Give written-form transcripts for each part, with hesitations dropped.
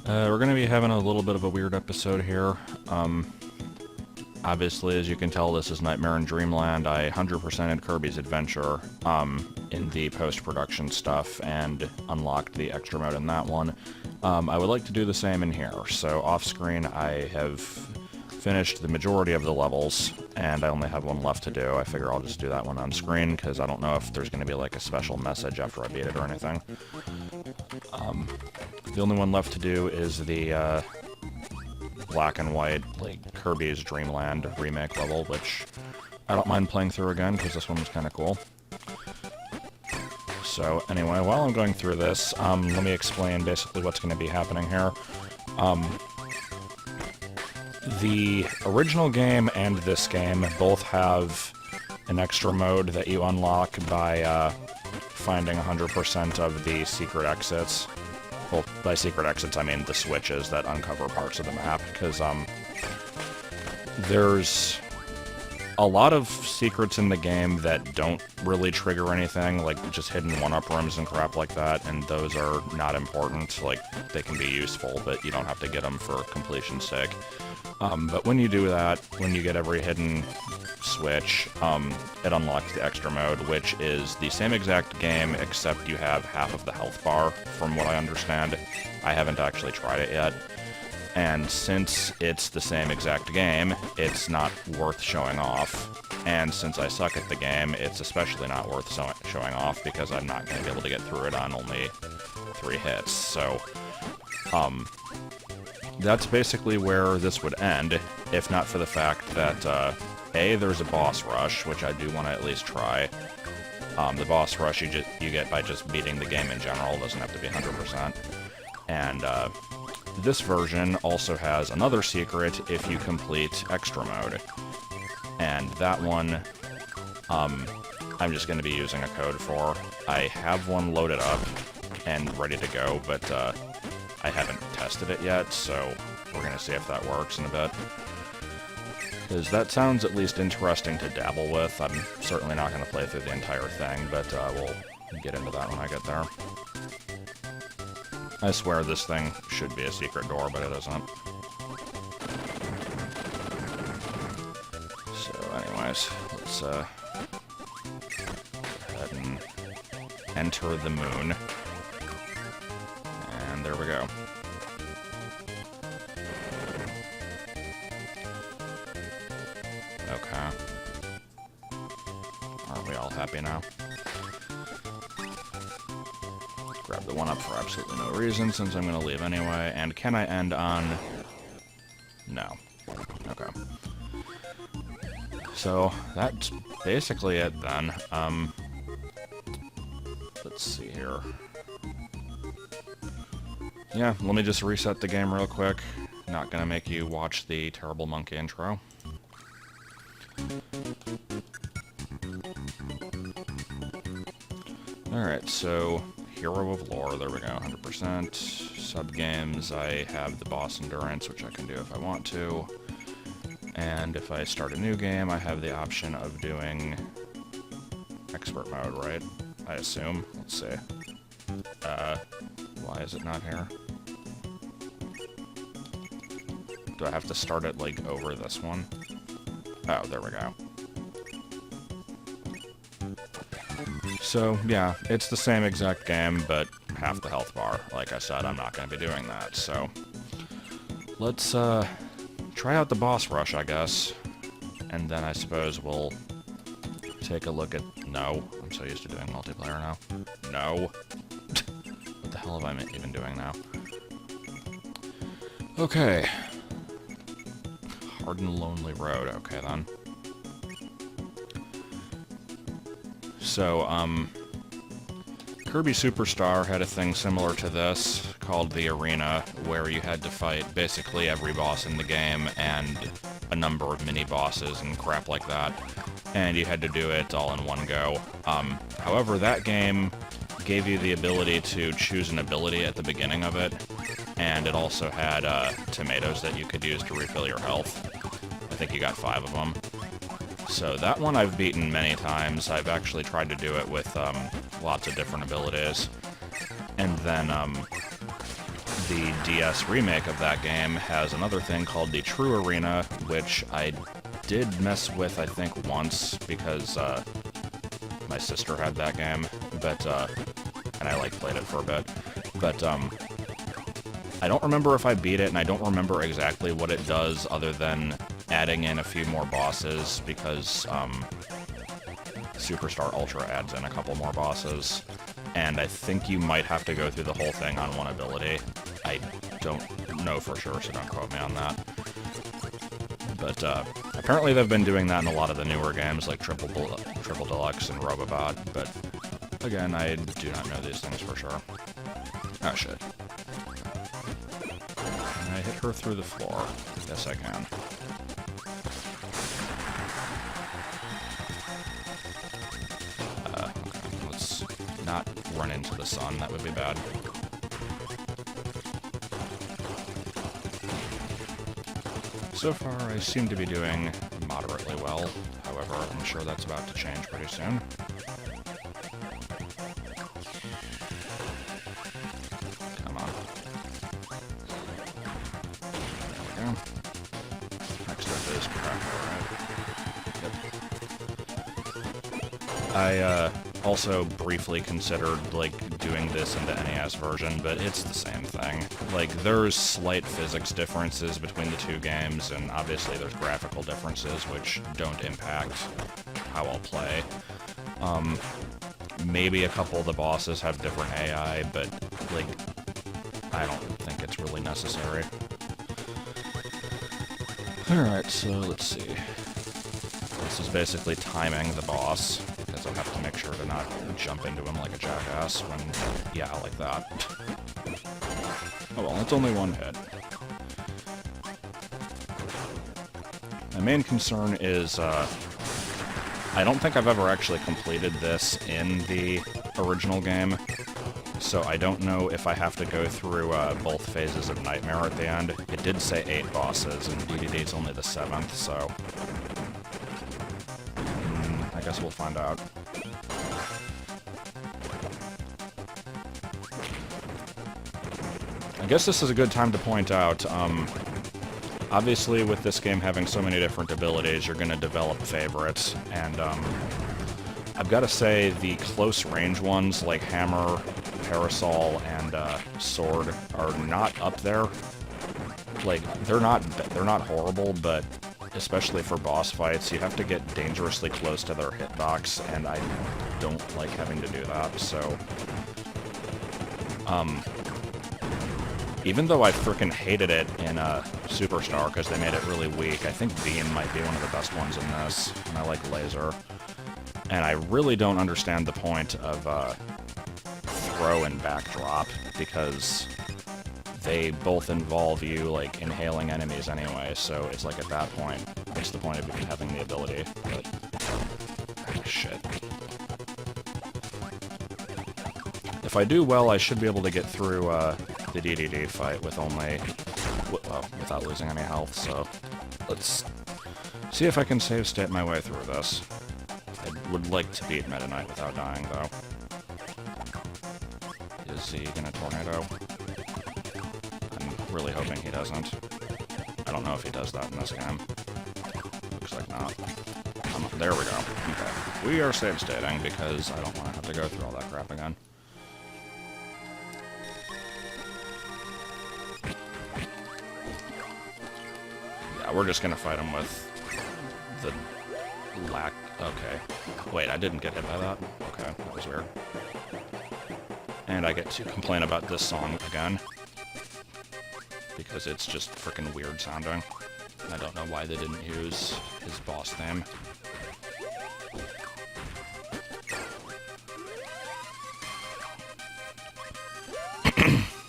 We're going to be having a little bit of a weird episode here. Obviously, as you can tell, this is Nightmare in Dreamland. I 100%ed Kirby's Adventure in the post-production stuff and unlocked the extra mode in that one. I would like to do the same in here. So off-screen, I have finished the majority of the levels, and I only have one left to do. I figure I'll just do that one on screen, because I don't know if there's going to be like a special message after I beat it or anything. The only one left to do is the black and white, like, Kirby's Dreamland remake level, which I don't mind playing through again, because this one was kind of cool. So, anyway, while I'm going through this, let me explain basically what's going to be happening here. The original game and this game both have an extra mode that you unlock by finding 100% of the secret exits. Well, by secret exits, I mean the switches that uncover parts of the map, because there's a lot of secrets in the game that don't really trigger anything, like just hidden one-up rooms and crap like that, and those are not important. Like, they can be useful, but you don't have to get them for completion's sake. But when you do that, when you get every hidden switch, it unlocks the extra mode, which is the same exact game, except you have half of the health bar, from what I understand. I haven't actually tried it yet. And since it's the same exact game, it's not worth showing off. And since I suck at the game, it's especially not worth showing off, because I'm not going to be able to get through it on only 3 hits. So, that's basically where this would end, if not for the fact that, A, there's a boss rush, which I do want to at least try. The boss rush you get by just beating the game in general, it doesn't have to be 100%. And, this version also has another secret if you complete extra mode. And that one, I'm just going to be using a code for. I have one loaded up and ready to go, but, I haven't tested it yet, so we're going to see if that works in a bit. Because that sounds at least interesting to dabble with. I'm certainly not going to play through the entire thing, but we'll get into that when I get there. I swear this thing should be a secret door, but it isn't. So anyways, let's go ahead and enter the moon. And there we go. Okay. Are we all happy now? Grab the one up for absolutely no reason, since I'm going to leave anyway. And can I end on... No. Okay. So, that's basically it then. Let's see here. Yeah, let me just reset the game real quick. Not gonna make you watch the Terrible Monkey intro. Alright, so Hero of Lore, there we go, 100%. Sub-games, I have the boss endurance, which I can do if I want to. And if I start a new game, I have the option of doing expert mode, right? I assume. Let's see. Why is it not here? Do I have to start it, like, over this one? Oh, there we go. So, yeah, it's the same exact game, but half the health bar. Like I said, I'm not going to be doing that, so... Let's, try out the boss rush, I guess. And then I suppose we'll take a look at... No. I'm so used to doing multiplayer now. No. What the hell am I even doing now? Okay. Hard and Lonely Road. Okay, then. So, Kirby Superstar had a thing similar to this, called the Arena, where you had to fight basically every boss in the game, and a number of mini-bosses and crap like that, and you had to do it all in one go. However, that game gave you the ability to choose an ability at the beginning of it, and it also had tomatoes that you could use to refill your health. I think you got 5 of them. So that one I've beaten many times. I've actually tried to do it with lots of different abilities. And then the DS remake of that game has another thing called the True Arena, which I did mess with, I think, once, because my sister had that game, but, and I, like, played it for a bit, but, I don't remember if I beat it, and I don't remember exactly what it does, other than adding in a few more bosses, because, Superstar Ultra adds in a couple more bosses, and I think you might have to go through the whole thing on one ability. I don't know for sure, so don't quote me on that. But, apparently they've been doing that in a lot of the newer games, like Triple Deluxe and Robobot, but, again, I do not know these things for sure. Oh, shit. Can I hit her through the floor? Yes, I can. Okay, let's not run into the sun, that would be bad. So far, I seem to be doing moderately well. However, I'm sure that's about to change pretty soon. Come on. There we go. Next up is Cracker, right? Yep. I, also briefly considered, like, doing this in the NES version, but it's the same thing. Like, there's slight physics differences between the two games, and obviously there's graphical differences which don't impact how I'll play. Maybe a couple of the bosses have different AI, but, like, I don't think it's really necessary. Alright, so let's see. This is basically timing the boss, because I have to make sure to not jump into him like a jackass when, yeah, like that. Oh well, it's only one hit. My main concern is, I don't think I've ever actually completed this in the original game, so I don't know if I have to go through both phases of Nightmare at the end. It did say 8 bosses, and DDD's only the 7th, so I guess we'll find out. I guess this is a good time to point out, obviously with this game having so many different abilities, you're going to develop favorites, and I've got to say the close range ones like Hammer, Parasol, and Sword are not up there. Like, they're not horrible, but especially for boss fights, you have to get dangerously close to their hitbox, and I don't like having to do that, so even though I frickin' hated it in Superstar because they made it really weak, I think Beam might be one of the best ones in this, and I like Laser. And I really don't understand the point of Throw and Backdrop, because they both involve you, like, inhaling enemies anyway, so it's like, at that point, what's the point of even having the ability? But, shit. If I do well, I should be able to get through, the DDD fight with only, well, without losing any health, so let's see if I can save state my way through this. I would like to beat Meta Knight without dying, though. Is he gonna tornado? I'm really hoping he doesn't. I don't know if he does that in this game. Looks like not. There we go. Okay. We are save stating because I don't want to have to go through all that crap again. We're just gonna fight him with the lack. Okay. Wait, I didn't get hit by that? Okay, that was weird. And I get to complain about this song again, because it's just frickin' weird sounding. I don't know why they didn't use his boss theme.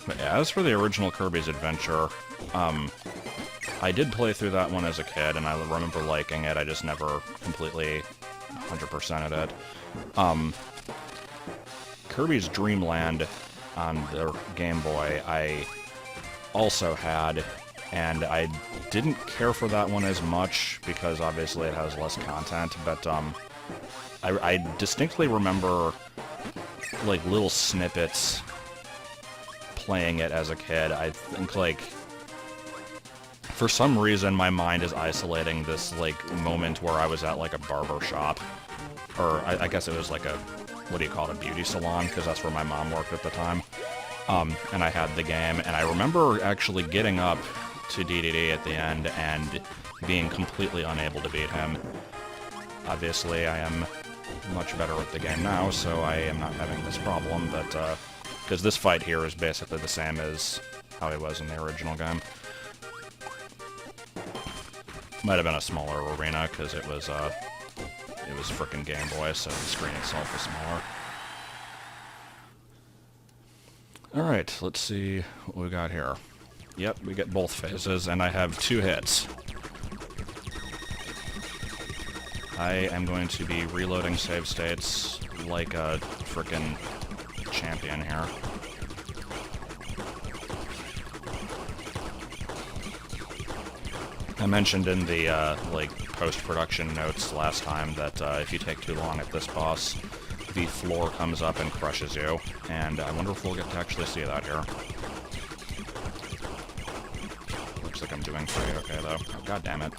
But yeah, as for the original Kirby's Adventure, I did play through that one as a kid, and I remember liking it. I just never completely 100%ed it. Kirby's Dream Land on the Game Boy, I also had, and I didn't care for that one as much, because obviously it has less content, but I distinctly remember, like, little snippets playing it as a kid, I think, like, for some reason my mind is isolating this, like, moment where I was at, like, a barber shop. Or, I guess it was like a, what do you call it, a beauty salon, because that's where my mom worked at the time. And I had the game, and I remember actually getting up to DDD at the end and being completely unable to beat him. Obviously, I am much better at the game now, so I am not having this problem, but, because this fight here is basically the same as how it was in the original game. Might have been a smaller arena, because it was frickin' Game Boy, so the screen itself was smaller. Alright, let's see what we got here. Yep, we get both phases, and I have 2 hits. I am going to be reloading save states like a frickin' champion here. I mentioned in the, like, post-production notes last time that if you take too long at this boss, the floor comes up and crushes you, and I wonder if we'll get to actually see that here. Looks like I'm doing pretty okay, though. Oh, God damn it.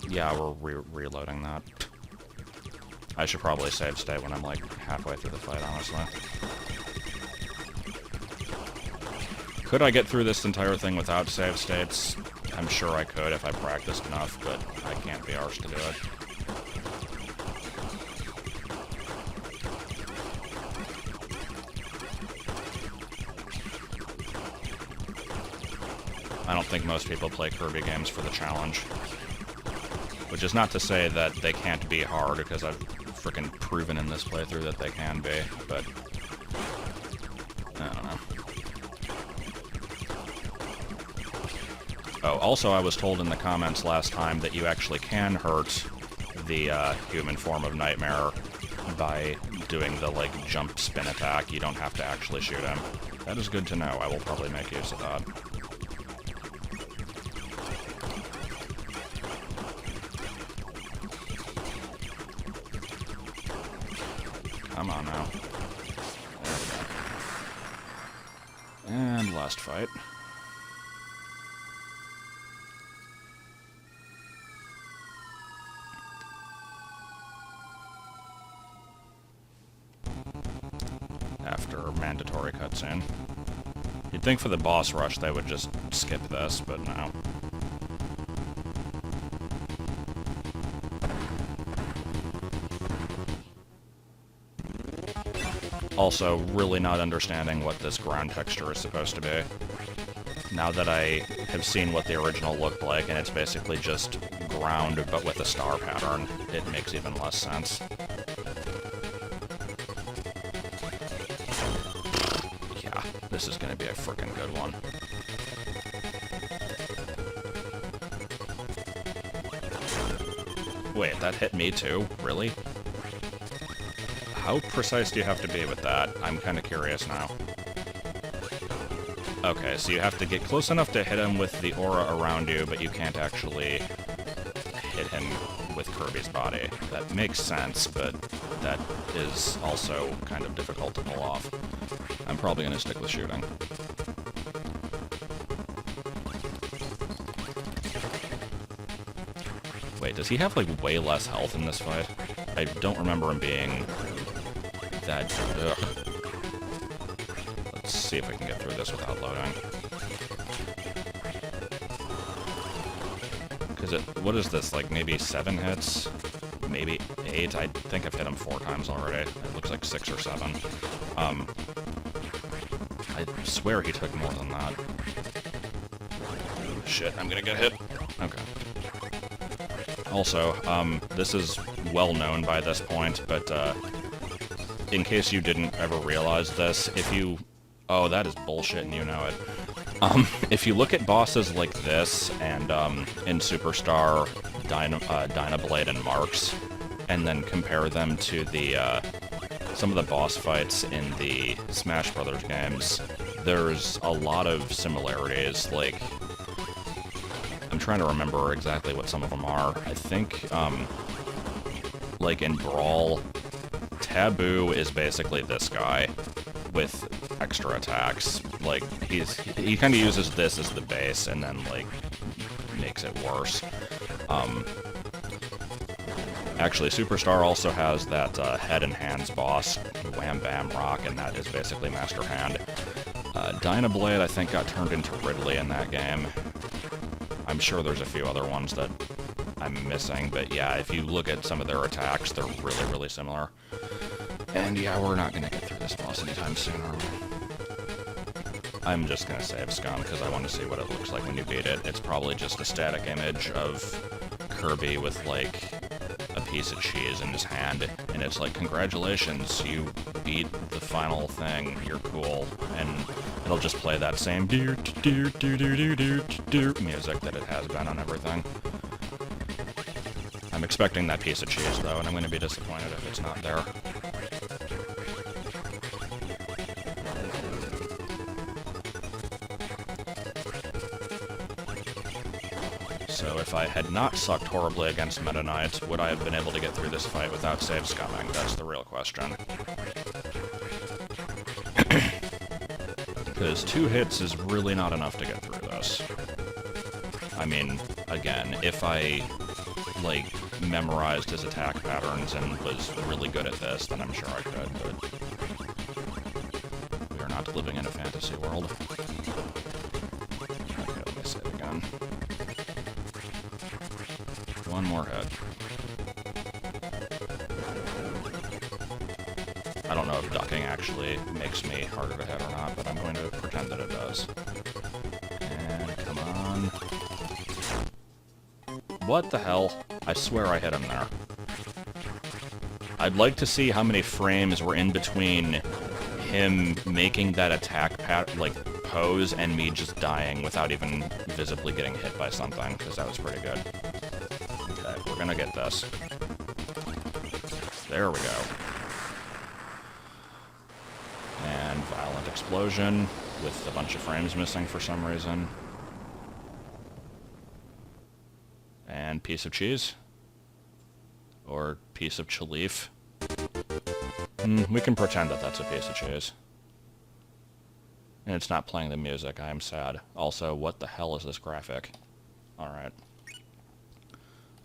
Yeah, we're reloading that. I should probably save state when I'm, like, halfway through the fight, honestly. Could I get through this entire thing without save states? I'm sure I could if I practiced enough, but I can't be arsed to do it. I don't think most people play Kirby games for the challenge. Which is not to say that they can't be hard, because I've frickin' proven in this playthrough that they can be, but I don't know. Oh, also I was told in the comments last time that you actually can hurt the human form of Nightmare by doing the, like, jump spin attack. You don't have to actually shoot him. That is good to know. I will probably make use of that. Come on now. There we go. And last fight. After mandatory cutscene. You'd think for the boss rush they would just skip this, but no. Also, really not understanding what this ground texture is supposed to be. Now that I have seen what the original looked like, and it's basically just ground but with a star pattern, it makes even less sense. Yeah, this is gonna be a frickin' good one. Wait, that hit me too? Really? How precise do you have to be with that? I'm kind of curious now. Okay, so you have to get close enough to hit him with the aura around you, but you can't actually hit him with Kirby's body. That makes sense, but that is also kind of difficult to pull off. I'm probably going to stick with shooting. Wait, does he have, like, way less health in this fight? I don't remember him being that... Ugh. Let's see if we can get through this without loading. Because what is this, like, maybe 7 hits? Maybe 8? I think I've hit him 4 times already. It looks like 6 or 7. I swear he took more than that. Shit, I'm gonna get hit. Okay. Also, this is well known by this point, but, in case you didn't ever realize this, if you... Oh, that is bullshit and you know it. If you look at bosses like this, and, in Superstar, Dynablade, and Marks, and then compare them to the, some of the boss fights in the Smash Brothers games, there's a lot of similarities, like... I'm trying to remember exactly what some of them are. I think, like in Brawl, Taboo is basically this guy, with extra attacks. Like, he kind of uses this as the base and then, like, makes it worse. Actually, Superstar also has that Head and Hands boss, Wham Bam Rock, and that is basically Master Hand. Dynablade, I think, got turned into Ridley in that game. I'm sure there's a few other ones that I'm missing, but yeah, if you look at some of their attacks, they're really, really similar. And yeah, we're not gonna get through this boss anytime soon, are we? I'm just gonna save Scum, because I want to see what it looks like when you beat it. It's probably just a static image of Kirby with, like, a piece of cheese in his hand, and it's like, congratulations, you beat the final thing, you're cool, and it'll just play that same music that it has been on everything. I'm expecting that piece of cheese, though, and I'm going to be disappointed if it's not there. So if I had not sucked horribly against Meta Knight, would I have been able to get through this fight without save scumming? That's the real question. Because 2 hits is really not enough to get through this. I mean, again, if I, like, memorized his attack patterns and was really good at this, then I'm sure I could, but we are not living in a fantasy world. Okay, let me save again. One more hit. I don't know if ducking actually makes me harder to hit or not, but I'm going to pretend that it does. And come on. What the hell? I swear I hit him there. I'd like to see how many frames were in between him making that attack pose and me just dying without even visibly getting hit by something, because that was pretty good. Okay, we're gonna get this. There we go. And violent explosion with a bunch of frames missing for some reason. And piece of cheese. Or piece of chaleef. We can pretend that that's a piece of cheese. And it's not playing the music, I am sad. Also, what the hell is this graphic? Alright.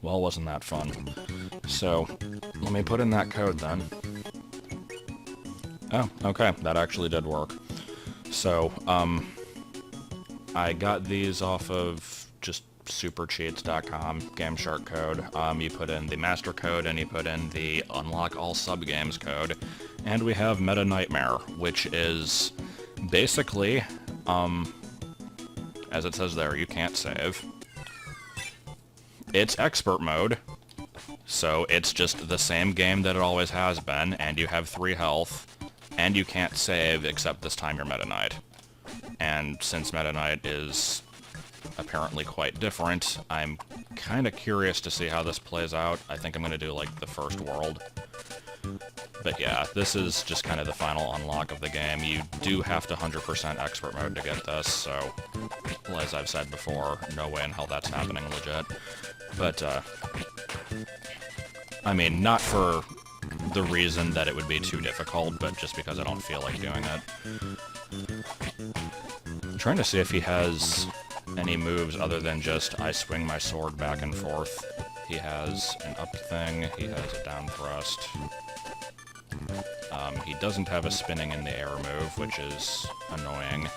Well, wasn't that fun. So, let me put in that code then. Oh, okay, that actually did work. So, I got these off of just supercheats.com, GameShark code. You put in the master code and you put in the unlock all subgames code. And we have Meta Nightmare, which is basically, as it says there, you can't save. It's expert mode, so it's just the same game that it always has been, and you have 3 health, and you can't save, except this time you're Meta Knight. And since Meta Knight is apparently quite different, I'm kind of curious to see how this plays out. I think I'm going to do, like, the first world. But yeah, this is just kind of the final unlock of the game. You do have to 100% expert mode to get this, so, well, as I've said before, no way in hell that's happening legit. But, I mean, not for the reason that it would be too difficult, but just because I don't feel like doing it. I'm trying to see if he has any moves other than just I swing my sword back and forth. He has an up thing, he has a down thrust. He doesn't have a spinning in the air move, which is annoying.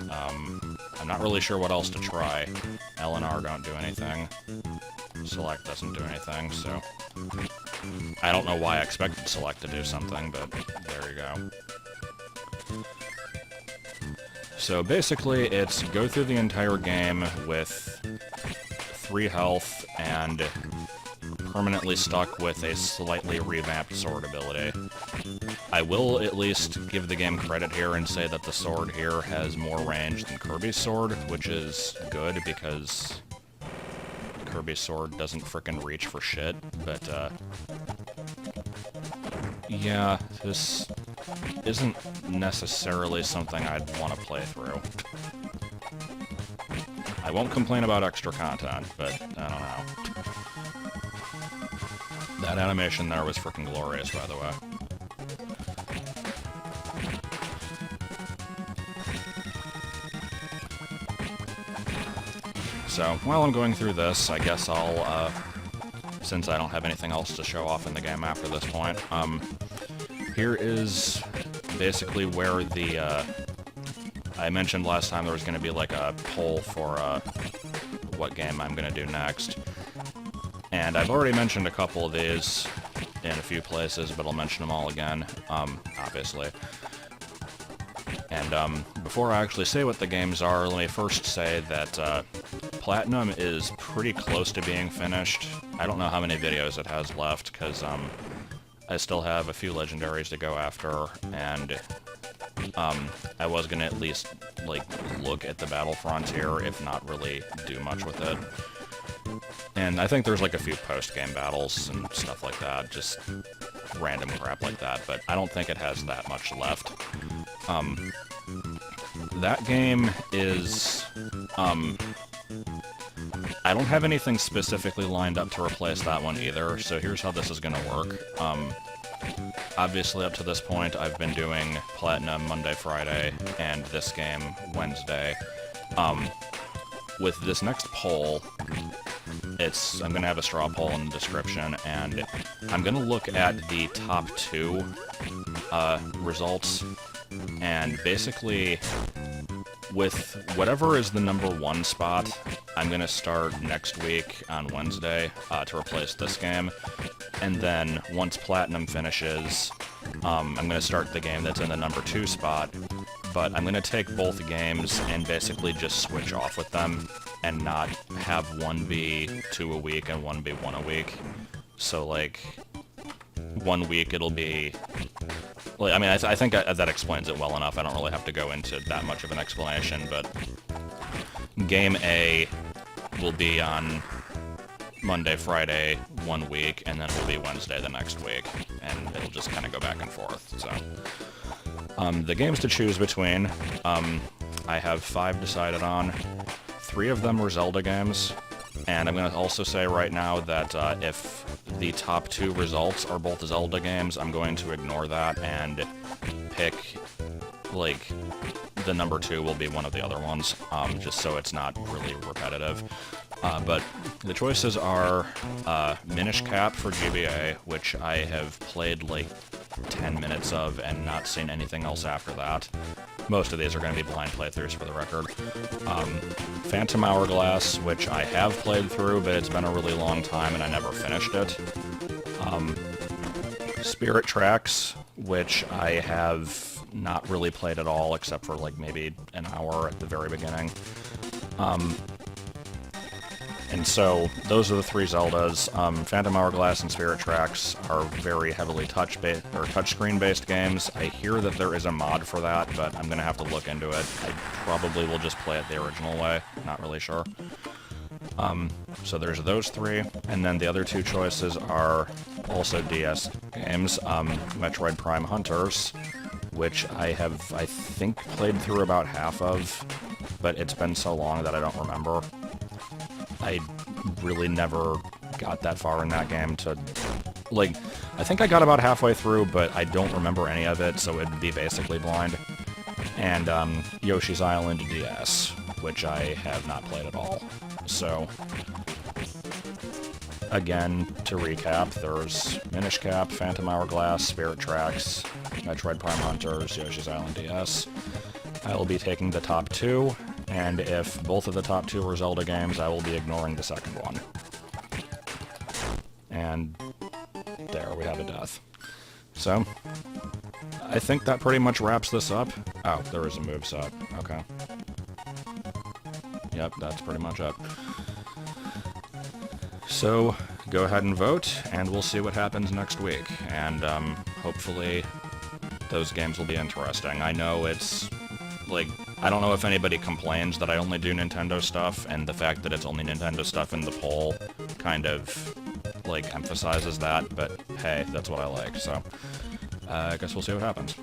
I'm not really sure what else to try. L and R don't do anything. Select doesn't do anything, so... I don't know why I expected Select to do something, but there you go. So basically, it's go through the entire game with 3 health and permanently stuck with a slightly revamped sword ability. I will at least give the game credit here and say that the sword here has more range than Kirby's sword, which is good because Kirby's sword doesn't frickin' reach for shit, but, yeah, this isn't necessarily something I'd want to play through. I won't complain about extra content, but I don't know. That animation there was frickin' glorious, by the way. So, while I'm going through this, I guess I'll, since I don't have anything else to show off in the game after this point, here is basically where the, I mentioned last time there was going to be like a poll for, what game I'm going to do next. And I've already mentioned a couple of these in a few places, but I'll mention them all again, obviously. And, before I actually say what the games are, let me first say that, Platinum is pretty close to being finished. I don't know how many videos it has left, because, I still have a few legendaries to go after, and, I was gonna at least, like, look at the battle frontier, if not really do much with it. And I think there's, like, a few post-game battles and stuff like that, just random crap like that, but I don't think it has that much left. That game is, I don't have anything specifically lined up to replace that one either, so here's how this is gonna work. Obviously up to this point I've been doing Platinum Monday, Friday, and this game Wednesday. With this next poll, I'm gonna have a straw poll in the description, and I'm gonna look at the top 2 results, and basically with whatever is the number 1 spot, I'm gonna start next week on Wednesday to replace this game, and then once Platinum finishes, I'm gonna start the game that's in the number 2 spot, but I'm gonna take both games and basically just switch off with them, and not have one be 2 a week and one be 1 a week. So, like, 1 week it'll be... Like, I mean, I think that explains it well enough. I don't really have to go into that much of an explanation, but Game A will be on Monday, Friday, 1 week, and then it'll be Wednesday the next week, and it'll just kind of go back and forth, so... the games to choose between, I have 5 decided on. 3 of them were Zelda games, and I'm going to also say right now that if the top 2 results are both Zelda games, I'm going to ignore that and pick, like, the number 2 will be one of the other ones, just so it's not really repetitive. But the choices are Minish Cap for GBA, which I have played like 10 minutes of and not seen anything else after that. Most of these are going to be blind playthroughs for the record. Phantom Hourglass, which I have played through, but it's been a really long time and I never finished it. Spirit Tracks, which I have not really played at all, except for like maybe an hour at the very beginning. And so, those are the 3 Zeldas. Phantom Hourglass and Spirit Tracks are very heavily touchscreen-based games. I hear that there is a mod for that, but I'm gonna have to look into it. I probably will just play it the original way, not really sure. So there's those 3, and then the other 2 choices are also DS games. Metroid Prime Hunters, which I have, I think, played through about half of, but it's been so long that I don't remember. I really never got that far in that game to, like, I think I got about halfway through, but I don't remember any of it, so it'd be basically blind. And, Yoshi's Island DS, which I have not played at all. So, again, to recap, there's Minish Cap, Phantom Hourglass, Spirit Tracks, Metroid Prime Hunters, Yoshi's Island DS. I will be taking the top 2. And if both of the top 2 are Zelda games, I will be ignoring the second one. And there, we have a death. So, I think that pretty much wraps this up. Oh, there is a moveset. Okay. Yep, that's pretty much it. So, go ahead and vote, and we'll see what happens next week. And, hopefully, those games will be interesting. I know it's, like... I don't know if anybody complains that I only do Nintendo stuff, and the fact that it's only Nintendo stuff in the poll kind of, like, emphasizes that, but hey, that's what I like, so I guess we'll see what happens.